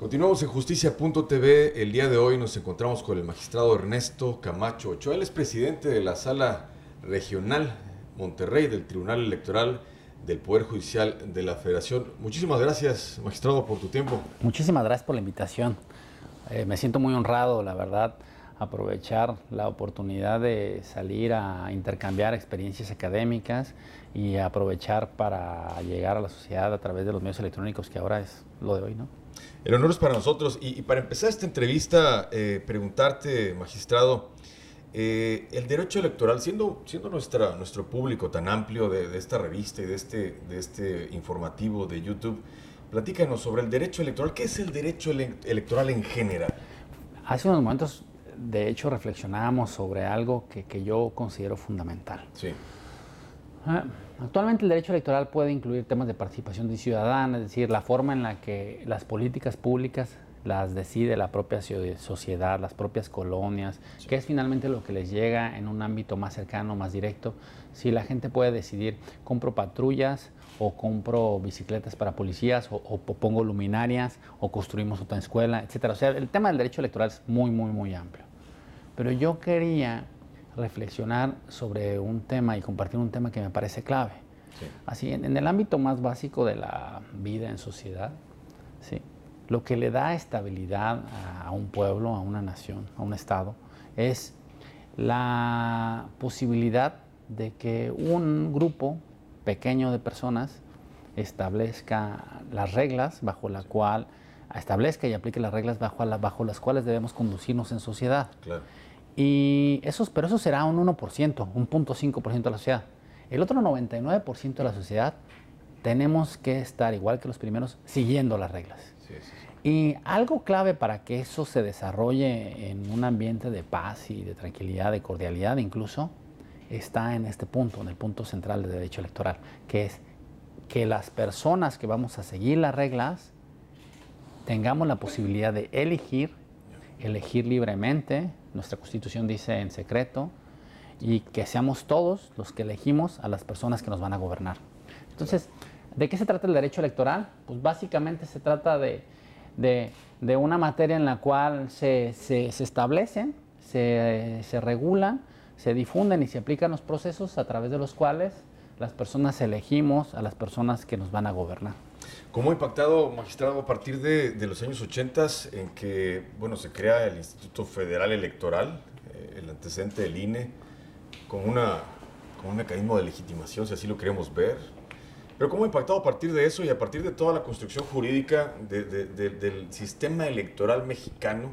Continuamos en Justicia.tv. El día de hoy nos encontramos con el magistrado Ernesto Camacho Ochoa. Él es presidente de la Sala Regional Monterrey del Tribunal Electoral del Poder Judicial de la Federación. Muchísimas gracias, magistrado, por tu tiempo. Muchísimas gracias por la invitación. Me siento muy honrado, la verdad, aprovechar la oportunidad de salir a intercambiar experiencias académicas y aprovechar para llegar a la sociedad a través de los medios electrónicos, que ahora es lo de hoy, ¿no? El honor es para nosotros. Y para empezar esta entrevista, preguntarte, magistrado, el derecho electoral, siendo nuestro público tan amplio de esta revista y de este informativo de YouTube, platícanos sobre el derecho electoral. ¿Qué es el derecho electoral en general? Hace unos momentos, de hecho, reflexionábamos sobre algo que yo considero fundamental. Sí. Actualmente el derecho electoral puede incluir temas de participación ciudadana, es decir, la forma en la que las políticas públicas las decide la propia sociedad, las propias colonias, sí, que es finalmente lo que les llega en un ámbito más cercano, más directo. Si la gente puede decidir, compro patrullas o compro bicicletas para policías o pongo luminarias o construimos otra escuela, etcétera. O sea, el tema del derecho electoral es muy, muy, muy amplio. Pero yo quería reflexionar sobre un tema y compartir un tema que me parece clave. Sí. Así, en el ámbito más básico de la vida en sociedad, ¿sí?, lo que le da estabilidad a un pueblo, a una nación, a un estado, es la posibilidad de que un grupo pequeño de personas establezca las reglas bajo la cual, establezca y aplique las reglas bajo las cuales debemos conducirnos en sociedad. Claro. Pero eso será un 1%, un 0.5% de la sociedad. El otro 99% de la sociedad tenemos que estar, igual que los primeros, siguiendo las reglas. Sí. Y algo clave para que eso se desarrolle en un ambiente de paz y de tranquilidad, de cordialidad incluso, está en este punto, en el punto central del derecho electoral, que es que las personas que vamos a seguir las reglas tengamos la posibilidad de elegir libremente. Nuestra Constitución dice en secreto, y que seamos todos los que elegimos a las personas que nos van a gobernar. Entonces, ¿de qué se trata el derecho electoral? Pues básicamente se trata de una materia en la cual se establecen, se regulan, se difunden y se aplican los procesos a través de los cuales las personas elegimos a las personas que nos van a gobernar. ¿Cómo ha impactado, magistrado, a partir de los años 80 en que, bueno, se crea el Instituto Federal Electoral, el antecedente del INE, como un mecanismo de legitimación, si así lo queremos ver? Pero ¿cómo ha impactado a partir de eso y a partir de toda la construcción jurídica del sistema electoral mexicano?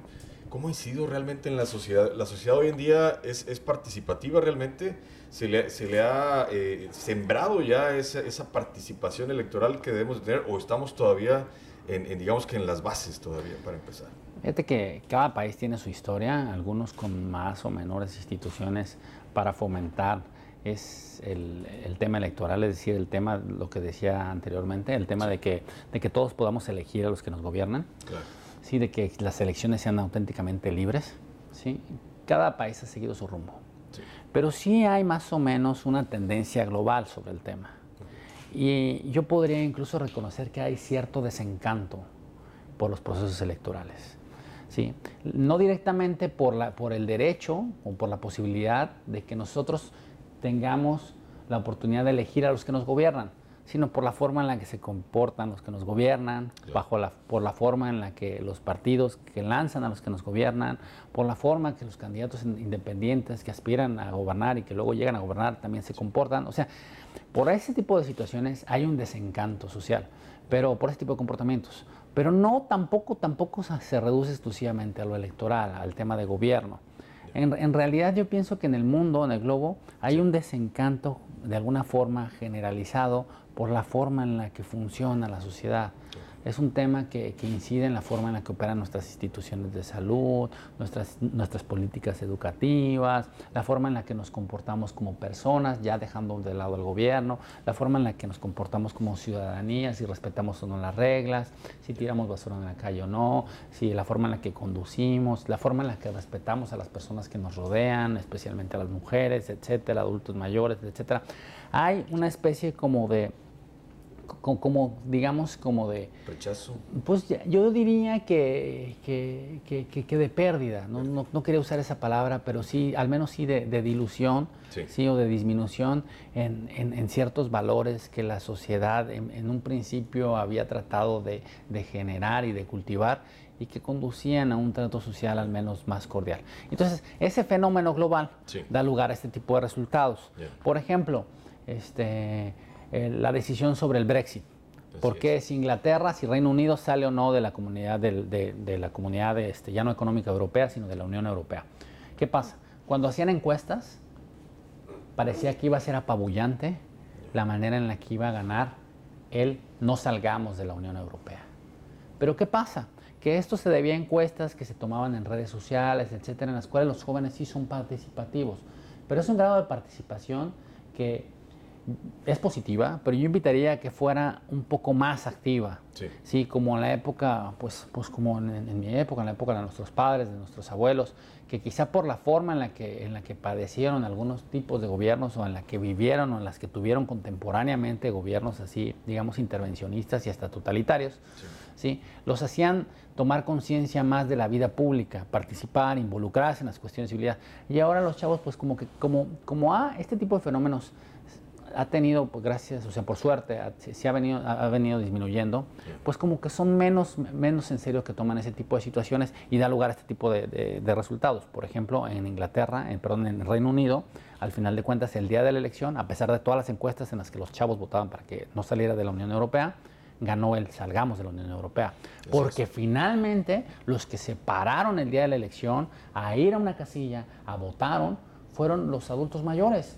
¿Cómo ha incidido realmente en la sociedad? ¿La sociedad hoy en día es participativa realmente? ¿Se le ha sembrado ya esa participación electoral que debemos de tener, o estamos todavía digamos que en las bases todavía, para empezar? Fíjate que cada país tiene su historia, algunos con más o menores instituciones para fomentar el tema electoral, es decir, el tema, lo que decía anteriormente, el tema de que todos podamos elegir a los que nos gobiernan. Claro. Sí, de que las elecciones sean auténticamente libres, ¿sí? Cada país ha seguido su rumbo. Sí. Pero sí hay más o menos una tendencia global sobre el tema. Y yo podría incluso reconocer que hay cierto desencanto por los procesos electorales. ¿Sí? No directamente por el derecho o por la posibilidad de que nosotros tengamos la oportunidad de elegir a los que nos gobiernan, sino por la forma en la que se comportan los que nos gobiernan, claro, por la forma en la que los partidos que lanzan a los que nos gobiernan, por la forma que los candidatos independientes que aspiran a gobernar y que luego llegan a gobernar también se comportan. O sea, por ese tipo de situaciones hay un desencanto social, pero por ese tipo de comportamientos. Pero no, tampoco se reduce exclusivamente a lo electoral, al tema de gobierno. En realidad yo pienso que en el mundo, en el globo, hay un desencanto de alguna forma generalizado por la forma en la que funciona la sociedad. Es un tema que incide en la forma en la que operan nuestras instituciones de salud, nuestras políticas educativas, la forma en la que nos comportamos como personas, ya dejando de lado al gobierno, la forma en la que nos comportamos como ciudadanía, si respetamos o no las reglas, si tiramos basura en la calle o no, si la forma en la que conducimos, la forma en la que respetamos a las personas que nos rodean, especialmente a las mujeres, etcétera, adultos mayores, etcétera. Hay una especie como de como digamos, como de... Rechazo. Pues yo diría que de pérdida, no quería usar esa palabra, pero sí, al menos sí de dilución, sí, o de disminución en ciertos valores que la sociedad en un principio había tratado de generar y de cultivar y que conducían a un trato social al menos más cordial. Entonces, ese fenómeno global da lugar a este tipo de resultados. Por ejemplo, la decisión sobre el Brexit. Porque si Inglaterra, si Reino Unido sale o no de la comunidad, de la comunidad ya no económica europea, sino de la Unión Europea. ¿Qué pasa? Cuando hacían encuestas, parecía que iba a ser apabullante la manera en la que iba a ganar el no salgamos de la Unión Europea. Pero ¿qué pasa? Que esto se debía a encuestas que se tomaban en redes sociales, etcétera, en las cuales los jóvenes sí son participativos. Pero es un grado de participación que es positiva, pero yo invitaría a que fuera un poco más activa. Sí, como en la época, pues como en mi época, en la época de nuestros padres, de nuestros abuelos, que quizá por la forma en la que padecieron algunos tipos de gobiernos o en la que vivieron o en las que tuvieron contemporáneamente gobiernos así, digamos, intervencionistas y hasta totalitarios, ¿sí? Los hacían tomar conciencia más de la vida pública, participar, involucrarse en las cuestiones de civilidad. Y ahora los chavos, pues como este tipo de fenómenos ha tenido, pues gracias, o sea, por suerte, ha venido disminuyendo, pues como que son menos en serio que toman ese tipo de situaciones y da lugar a este tipo de resultados. Por ejemplo, en Inglaterra, en el Reino Unido, al final de cuentas, el día de la elección, a pesar de todas las encuestas en las que los chavos votaban para que no saliera de la Unión Europea, ganó el salgamos de la Unión Europea. Porque finalmente los que se pararon el día de la elección a ir a una casilla, a votaron, fueron los adultos mayores.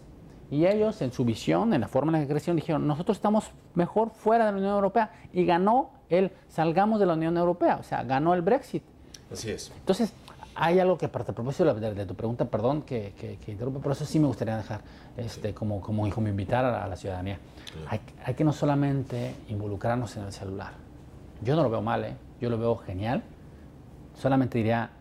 Y ellos, en su visión, en la forma en la que crecieron, dijeron, nosotros estamos mejor fuera de la Unión Europea. Y ganó el salgamos de la Unión Europea, o sea, ganó el Brexit. Así es. Entonces, hay algo que, a propósito de tu pregunta, perdón que interrumpa, pero eso sí me gustaría dejar como invitar a la ciudadanía. Hay que no solamente involucrarnos en el celular. Yo no lo veo mal, yo lo veo genial. Solamente diría,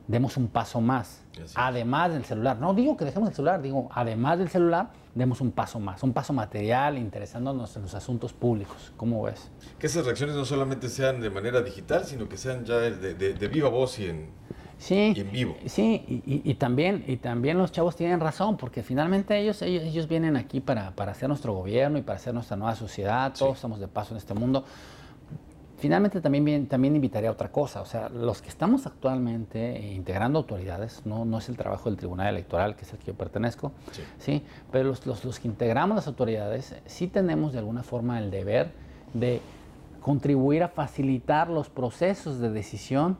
demos un paso más, además del celular. No digo que dejemos el celular, digo, además del celular, demos un paso más, un paso material, interesándonos en los asuntos públicos. ¿Cómo ves? Que esas reacciones no solamente sean de manera digital, sino que sean ya de viva voz y en vivo. Sí, y también los chavos tienen razón, porque finalmente ellos vienen aquí para hacer nuestro gobierno y para hacer nuestra nueva sociedad. Todos estamos de paso en este mundo. Finalmente también invitaría a otra cosa, o sea, los que estamos actualmente integrando autoridades, no es el trabajo del Tribunal Electoral, que es el que yo pertenezco, ¿sí? Pero los que integramos las autoridades sí tenemos de alguna forma el deber de contribuir a facilitar los procesos de decisión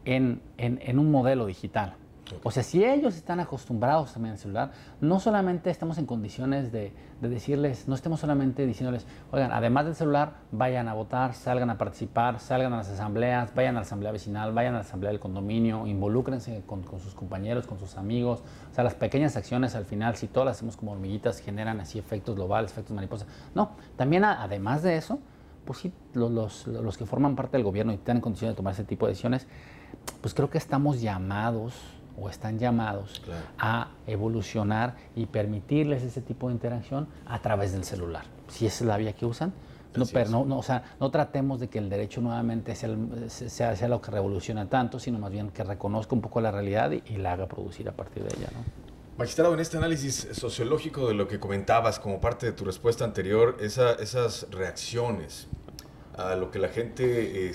en un modelo digital. O sea, si ellos están acostumbrados también al celular, no solamente estamos en condiciones de decirles, no estemos solamente diciéndoles, oigan, además del celular, vayan a votar, salgan a participar, salgan a las asambleas, vayan a la asamblea vecinal, vayan a la asamblea del condominio, involúcrense con sus compañeros, con sus amigos. O sea, las pequeñas acciones al final, si todas las hacemos como hormiguitas, generan así efectos globales, efectos mariposa. No, también además de eso, pues sí, los que forman parte del gobierno y están en condiciones de tomar ese tipo de decisiones, pues creo que estamos llamados o están llamados a evolucionar y permitirles ese tipo de interacción a través del celular. Si esa es la vía que usan, no tratemos de que el derecho nuevamente sea lo que revoluciona tanto, sino más bien que reconozca un poco la realidad y la haga producir a partir de ella, ¿no? Magistrado, en este análisis sociológico de lo que comentabas como parte de tu respuesta anterior, esas reacciones a lo que la gente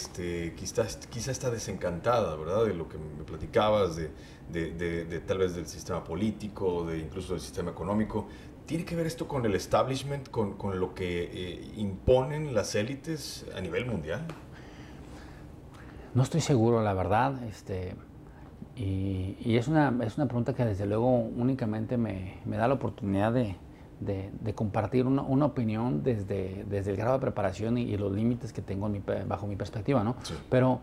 quizá está desencantada, ¿verdad? De lo que me platicabas, de tal vez del sistema político, incluso del sistema económico. ¿Tiene que ver esto con el establishment, con lo que imponen las élites a nivel mundial? No estoy seguro, la verdad. Y es una pregunta que desde luego únicamente me da la oportunidad de compartir una opinión desde el grado de preparación y los límites que tengo bajo mi perspectiva, ¿no? Sí. Pero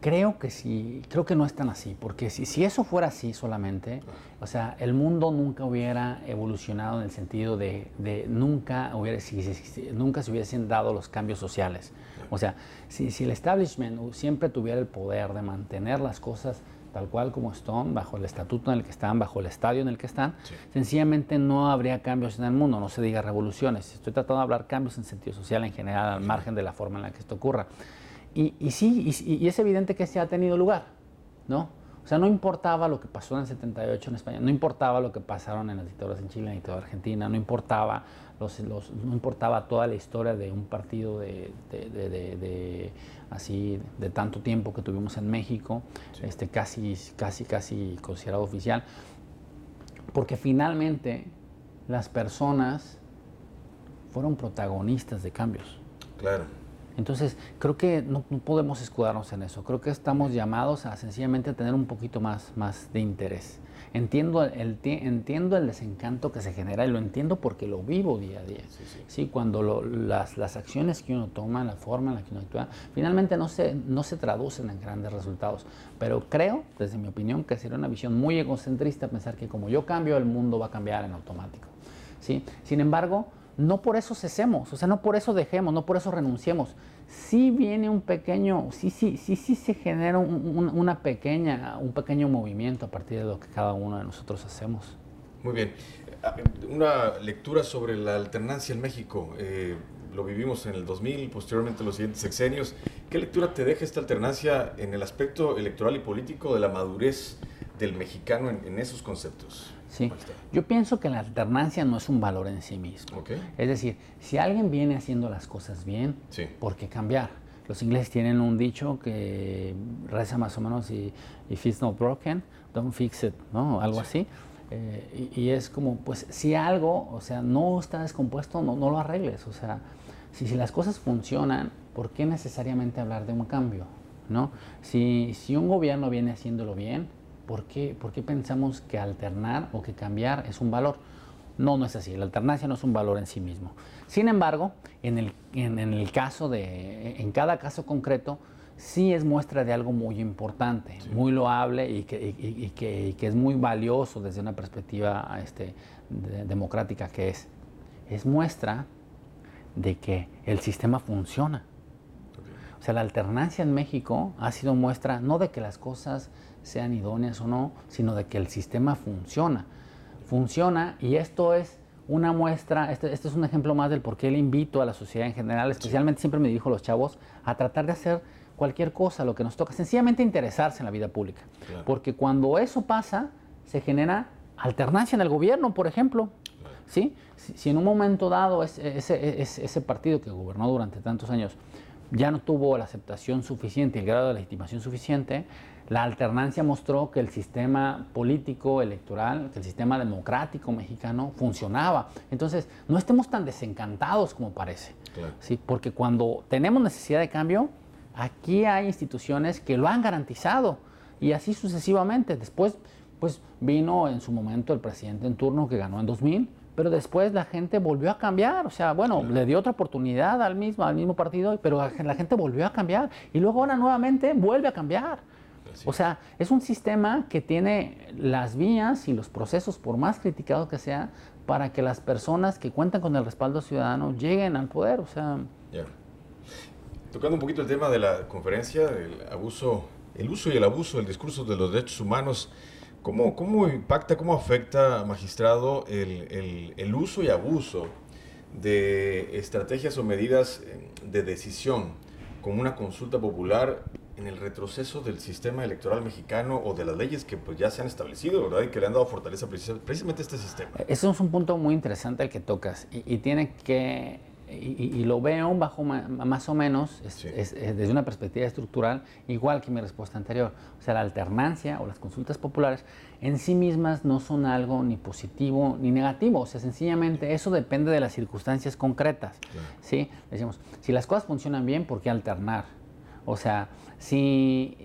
creo que no es tan así, porque si eso fuera así solamente, o sea, el mundo nunca hubiera evolucionado en el sentido de nunca se hubiesen dado los cambios sociales. O sea, si el establishment siempre tuviera el poder de mantener las cosas tal cual como están, bajo el estatuto en el que están, bajo el estadio en el que están, Sí. sencillamente no habría cambios en el mundo, no se diga revoluciones. Estoy tratando de hablar cambios en sentido social en general, al margen de la forma en la que esto ocurra. Y es evidente que se ha tenido lugar, ¿no? O sea, no importaba lo que pasó en el 78 en España, no importaba lo que pasaron en las dictaduras en Chile, en la dictadura argentina, no importaba, no importaba toda la historia de un partido así de tanto tiempo que tuvimos en México, sí. casi considerado oficial, porque finalmente las personas fueron protagonistas de cambios. Claro. Entonces, creo que no podemos escudarnos en eso. Creo que estamos llamados a sencillamente tener un poquito más de interés. Entiendo el desencanto que se genera y lo entiendo porque lo vivo día a día. Sí, cuando las acciones que uno toma, la forma en la que uno actúa, finalmente no se traducen en grandes resultados. Pero creo, desde mi opinión, que sería una visión muy egocentrista pensar que como yo cambio, el mundo va a cambiar en automático. ¿Sí? Sin embargo, no por eso cesemos, o sea, no por eso dejemos, no por eso renunciemos. Sí viene un pequeño, sí se genera un pequeño movimiento a partir de lo que cada uno de nosotros hacemos. Muy bien. Una lectura sobre la alternancia en México. Lo vivimos en el 2000, posteriormente en los siguientes sexenios. ¿Qué lectura te deja esta alternancia en el aspecto electoral y político de la madurez del mexicano en esos conceptos? Sí, yo pienso que la alternancia no es un valor en sí mismo. Okay. Es decir, si alguien viene haciendo las cosas bien, sí. ¿por qué cambiar? Los ingleses tienen un dicho que reza más o menos, if it's not broken, don't fix it, ¿no? Algo así. Y es como, pues, si algo, o sea, no está descompuesto, no lo arregles. O sea, si las cosas funcionan, ¿por qué necesariamente hablar de un cambio? ¿No? Si un gobierno viene haciéndolo bien, ¿por qué pensamos que alternar o que cambiar es un valor? No es así. La alternancia no es un valor en sí mismo. Sin embargo, en cada caso concreto, sí es muestra de algo muy importante, sí. Muy loable y que es muy valioso desde una perspectiva democrática, que es muestra de que el sistema funciona. Okay. O sea, la alternancia en México ha sido muestra no de que las cosas sean idóneas o no, sino de que el sistema funciona. Funciona, y esto es una muestra, este es un ejemplo más del por qué le invito a la sociedad en general, especialmente siempre me dirijo a los chavos, a tratar de hacer cualquier cosa, lo que nos toca, sencillamente interesarse en la vida pública. Claro. Porque cuando eso pasa, se genera alternancia en el gobierno, por ejemplo. Claro. ¿Sí? Si en un momento dado ese partido que gobernó durante tantos años ya no tuvo la aceptación suficiente, el grado de legitimación suficiente, la alternancia mostró que el sistema político, electoral, que el sistema democrático mexicano funcionaba. Entonces, no estemos tan desencantados como parece. Claro. ¿Sí? Porque cuando tenemos necesidad de cambio, aquí hay instituciones que lo han garantizado, y así sucesivamente. Después, pues, vino en su momento el presidente en turno que ganó en 2000, pero después la gente volvió a cambiar, o sea, bueno, claro. Le dio otra oportunidad al mismo partido, pero la gente volvió a cambiar, y luego ahora nuevamente vuelve a cambiar. Sí. O sea, es un sistema que tiene las vías y los procesos, por más criticados que sea, para que las personas que cuentan con el respaldo ciudadano lleguen al poder, o sea... Yeah. Tocando un poquito el tema de la conferencia, el uso y el abuso del discurso de los derechos humanos, ¿cómo impacta, cómo afecta, magistrado, el uso y abuso de estrategias o medidas de decisión como una consulta popular en el retroceso del sistema electoral mexicano o de las leyes que pues ya se han establecido, ¿verdad? Y que le han dado fortaleza precisamente a este sistema? Eso es un punto muy interesante el que tocas, y tiene que... Y lo veo bajo más o menos desde una perspectiva estructural, igual que mi respuesta anterior. O sea, la alternancia o las consultas populares en sí mismas no son algo ni positivo ni negativo. O sea, sencillamente eso depende de las circunstancias concretas. Claro. ¿Sí? Decimos, si las cosas funcionan bien, ¿por qué alternar? O sea, si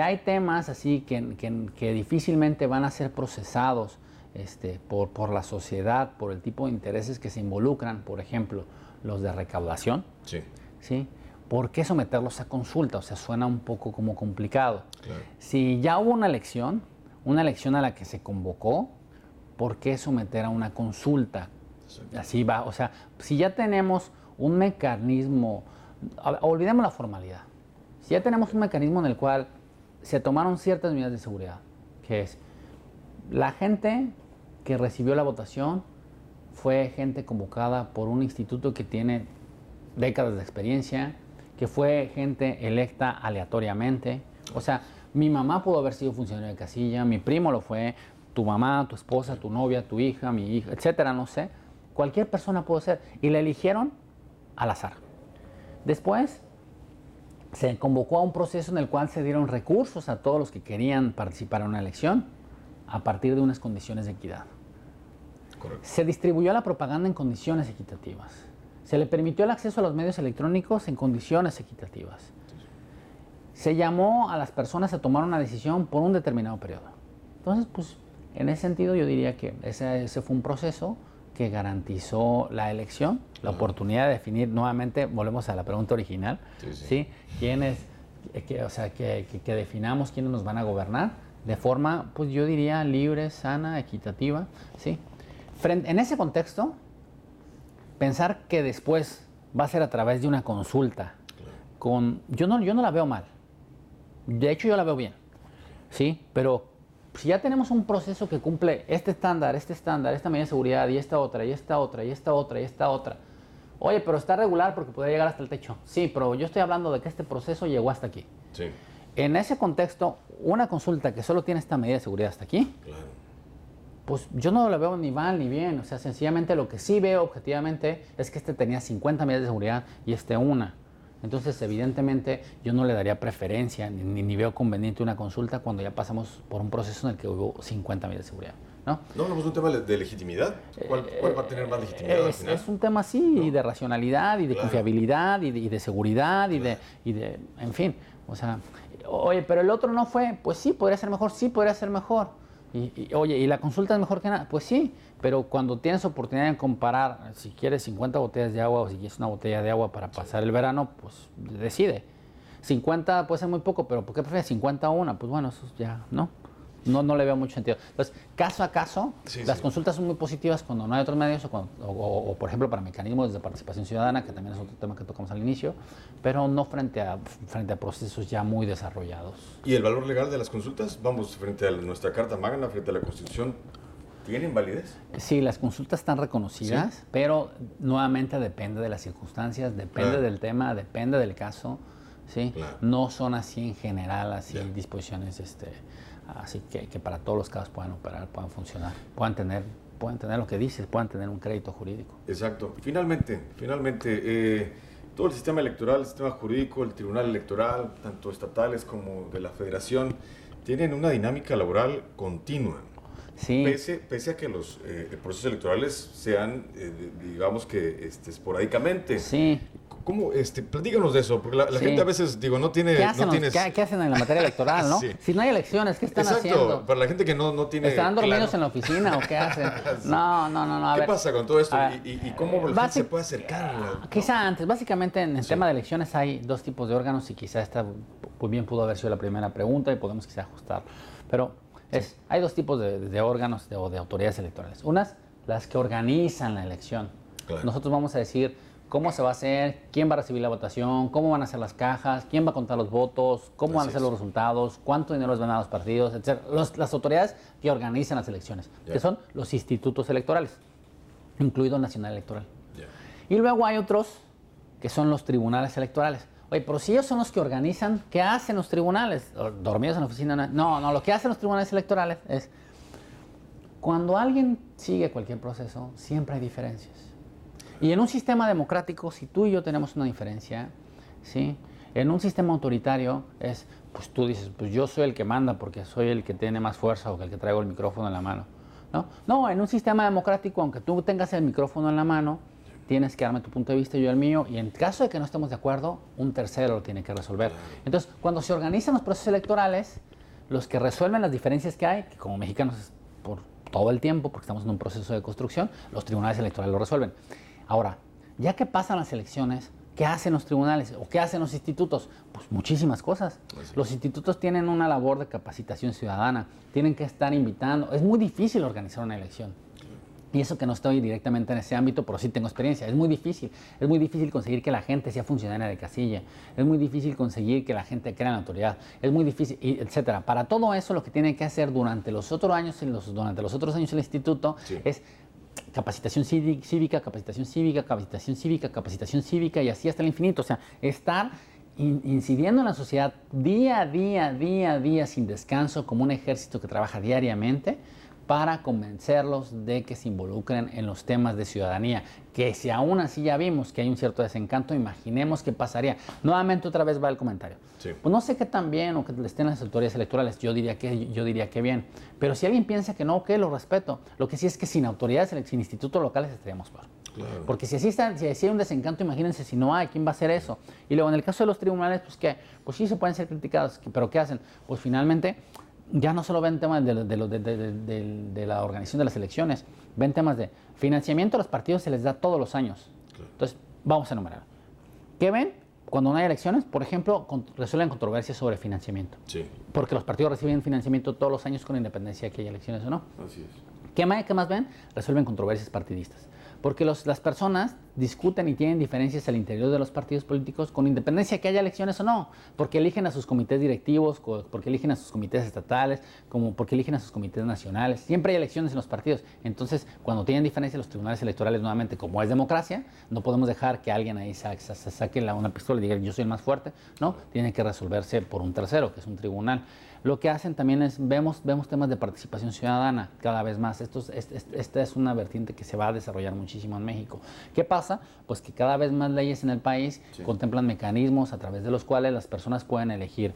hay temas así que difícilmente van a ser procesados por la sociedad, por el tipo de intereses que se involucran, por ejemplo, los de recaudación, ¿sí? ¿Por qué someterlos a consulta? O sea, suena un poco como complicado. Claro. Si ya hubo una elección a la que se convocó, ¿por qué someter a una consulta? Sí. Así va, o sea, si ya tenemos un mecanismo, olvidemos la formalidad, si ya tenemos un mecanismo en el cual se tomaron ciertas medidas de seguridad, que es la gente que recibió la votación fue gente convocada por un instituto que tiene décadas de experiencia, que fue gente electa aleatoriamente. O sea, mi mamá pudo haber sido funcionario de casilla, mi primo lo fue, tu mamá, tu esposa, tu novia, tu hija, mi hija, etcétera, no sé. Cualquier persona pudo ser. Y la eligieron al azar. Después se convocó a un proceso en el cual se dieron recursos a todos los que querían participar en una elección a partir de unas condiciones de equidad. Correcto. Se distribuyó la propaganda en condiciones equitativas. Se le permitió el acceso a los medios electrónicos en condiciones equitativas. Se llamó a las personas a tomar una decisión por un determinado periodo. Entonces, pues, en ese sentido yo diría que ese fue un proceso que garantizó la elección, la oportunidad de definir nuevamente, volvemos a la pregunta original, ¿sí? ¿Quiénes, que definamos quiénes nos van a gobernar de forma, pues yo diría, libre, sana, equitativa, ¿sí? En ese contexto, pensar que después va a ser a través de una consulta, yo no la veo mal. De hecho, yo la veo bien, ¿sí? Pero si ya tenemos un proceso que cumple este estándar, esta medida de seguridad, y esta otra, y esta otra, y esta otra, y esta otra. Oye, pero está regular porque podría llegar hasta el techo. Sí, pero yo estoy hablando de que este proceso llegó hasta aquí. Sí. En ese contexto, una consulta que solo tiene esta medida de seguridad hasta aquí, Claro. pues yo no la veo ni mal ni bien. O sea, sencillamente lo que sí veo objetivamente es que este tenía 50 medidas de seguridad y este una. Entonces, evidentemente, yo no le daría preferencia ni veo conveniente una consulta cuando ya pasamos por un proceso en el que hubo 50 medidas de seguridad, ¿no? ¿No hablamos de un tema de legitimidad? ¿Cuál va a tener más legitimidad al final? Es un tema así, ¿no? Y de racionalidad, y de confiabilidad, y de seguridad, y de, en fin, o sea, oye, pero el otro no fue, pues sí, podría ser mejor, sí, podría ser mejor. Oye, ¿y la consulta es mejor que nada? Pues sí, pero cuando tienes oportunidad de comparar, si quieres 50 botellas de agua o si quieres una botella de agua para pasar el verano, pues decide. 50 puede ser muy poco, pero ¿por qué prefieres 50 a una? Pues bueno, eso ya, ¿no? No le veo mucho sentido. Entonces, caso a caso, las consultas son muy positivas cuando no hay otros medios o por ejemplo, para mecanismos de participación ciudadana, que también es otro tema que tocamos al inicio, pero no frente a procesos ya muy desarrollados. ¿Y el valor legal de las consultas? Vamos, frente a nuestra Carta Magna, frente a la Constitución, ¿tienen validez? Sí, las consultas están reconocidas, ¿sí? Pero nuevamente depende de las circunstancias, depende del tema, depende del caso, ¿sí? Claro. No son así en general, así disposiciones así que para todos los casos puedan operar, puedan funcionar, puedan tener lo que dices, puedan tener un crédito jurídico. Exacto. Finalmente, todo el sistema electoral, el sistema jurídico, el tribunal electoral, tanto estatales como de la federación, tienen una dinámica laboral continua. Sí. Pese a que los procesos electorales sean, digamos que esporádicamente. Sí. ¿Cómo? Platícanos de eso, porque la gente a veces, no tiene... ¿Qué hacen en la materia electoral, no? Sí. Si no hay elecciones, ¿qué están haciendo? Exacto, para la gente que no tiene... ¿Estarán dormidos en la oficina o qué hacen? Sí. No, a ver. ¿Qué pasa con todo esto? ¿Y cómo la gente se puede acercar? Quizá antes. Básicamente, en el tema de elecciones hay dos tipos de órganos y quizá esta pues bien pudo haber sido la primera pregunta y podemos quizá ajustar. Pero hay dos tipos de órganos o de autoridades electorales. Unas, las que organizan la elección. Claro. Nosotros vamos a decir cómo se va a hacer, quién va a recibir la votación, cómo van a hacer las cajas, quién va a contar los votos, cómo van a ser los resultados, cuánto dinero les van a dar los partidos, etc. Las autoridades que organizan las elecciones, que son los institutos electorales, incluido el Nacional Electoral. Y luego hay otros que son los tribunales electorales. Oye, pero si ellos son los que organizan, ¿qué hacen los tribunales? ¿Dormidos en la oficina? No, lo que hacen los tribunales electorales es, cuando alguien sigue cualquier proceso, siempre hay diferencias. Y en un sistema democrático, si tú y yo tenemos una diferencia, ¿sí? En un sistema autoritario pues tú dices, pues yo soy el que manda porque soy el que tiene más fuerza o que el que traigo el micrófono en la mano, ¿no? No, en un sistema democrático, aunque tú tengas el micrófono en la mano, tienes que darme tu punto de vista y yo el mío, y en caso de que no estemos de acuerdo, un tercero lo tiene que resolver. Entonces, cuando se organizan los procesos electorales, los que resuelven las diferencias que hay, que como mexicanos por todo el tiempo, porque estamos en un proceso de construcción, los tribunales electorales lo resuelven. Ahora, ya que pasan las elecciones, ¿qué hacen los tribunales o qué hacen los institutos? Pues muchísimas cosas. Los institutos tienen una labor de capacitación ciudadana, tienen que estar invitando. Es muy difícil organizar una elección. Y eso que no estoy directamente en ese ámbito, pero sí tengo experiencia. Es muy difícil conseguir que la gente sea funcionaria de casilla, es muy difícil conseguir que la gente crea en la autoridad, es muy difícil, etcétera. Para todo eso lo que tiene que hacer durante los otros años en el instituto es capacitación cívica, capacitación cívica, capacitación cívica, capacitación cívica y así hasta el infinito. O sea, estar incidiendo en la sociedad día a día, sin descanso, como un ejército que trabaja diariamente para convencerlos de que se involucren en los temas de ciudadanía, que si aún así ya vimos que hay un cierto desencanto, imaginemos qué pasaría. Nuevamente otra vez va el comentario. Sí. Pues no sé qué tan bien o que estén las autoridades electorales, yo diría que bien, pero si alguien piensa que no, lo respeto. Lo que sí es que sin autoridades, sin institutos locales estaríamos peor. Claro. Porque si hay un desencanto, imagínense si no hay, ¿quién va a hacer eso? Y luego en el caso de los tribunales, pues sí se pueden ser criticados, pero ¿qué hacen? Pues finalmente ya no solo ven temas de la organización de las elecciones, ven temas de financiamiento a los partidos, se les da todos los años. Claro. Entonces, vamos a enumerar. ¿Qué ven? Cuando no hay elecciones, por ejemplo, resuelven controversias sobre financiamiento. Sí. Porque los partidos reciben financiamiento todos los años con independencia de que haya elecciones o no. Así es. ¿Qué más ven? Resuelven controversias partidistas. Porque las personas discuten y tienen diferencias al interior de los partidos políticos con independencia de que haya elecciones o no, porque eligen a sus comités directivos, porque eligen a sus comités estatales, porque eligen a sus comités nacionales. Siempre hay elecciones en los partidos. Entonces, cuando tienen diferencias los tribunales electorales, nuevamente, como es democracia, no podemos dejar que alguien ahí se saque una pistola y diga yo soy el más fuerte. No, tiene que resolverse por un tercero, que es un tribunal. Lo que hacen también es, vemos temas de participación ciudadana cada vez más. Esta es una vertiente que se va a desarrollar muchísimo en México. ¿Qué pasa? Pues que cada vez más leyes en el país contemplan mecanismos a través de los cuales las personas pueden elegir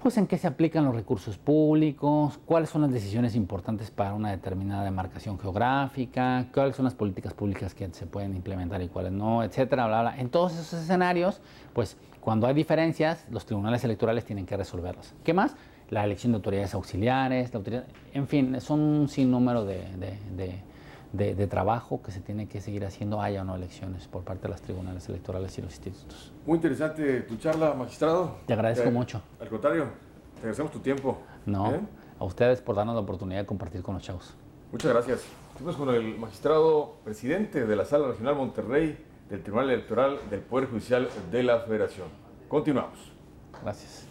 pues en qué se aplican los recursos públicos, cuáles son las decisiones importantes para una determinada demarcación geográfica, cuáles son las políticas públicas que se pueden implementar y cuáles no, etcétera, bla, bla. En todos esos escenarios, pues cuando hay diferencias, los tribunales electorales tienen que resolverlas. ¿Qué más? La elección de autoridades auxiliares, en fin, son un sinnúmero de trabajo que se tiene que seguir haciendo, haya o no elecciones por parte de los tribunales electorales y los institutos. Muy interesante tu charla, magistrado. Te agradezco mucho. Al contrario, te agradecemos tu tiempo. No, a ustedes por darnos la oportunidad de compartir con los chavos. Muchas gracias. Estuvimos con el magistrado presidente de la Sala Regional Monterrey del Tribunal Electoral del Poder Judicial de la Federación. Continuamos. Gracias.